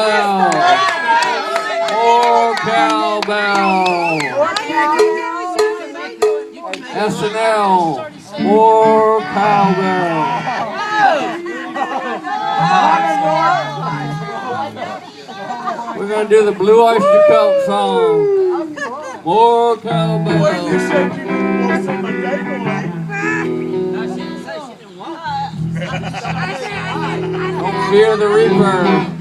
cowbell. More cowbell. SNL. More cowbell. We're going to do the Blue Oyster Cult song. More cowbell. Don't fear the reaper.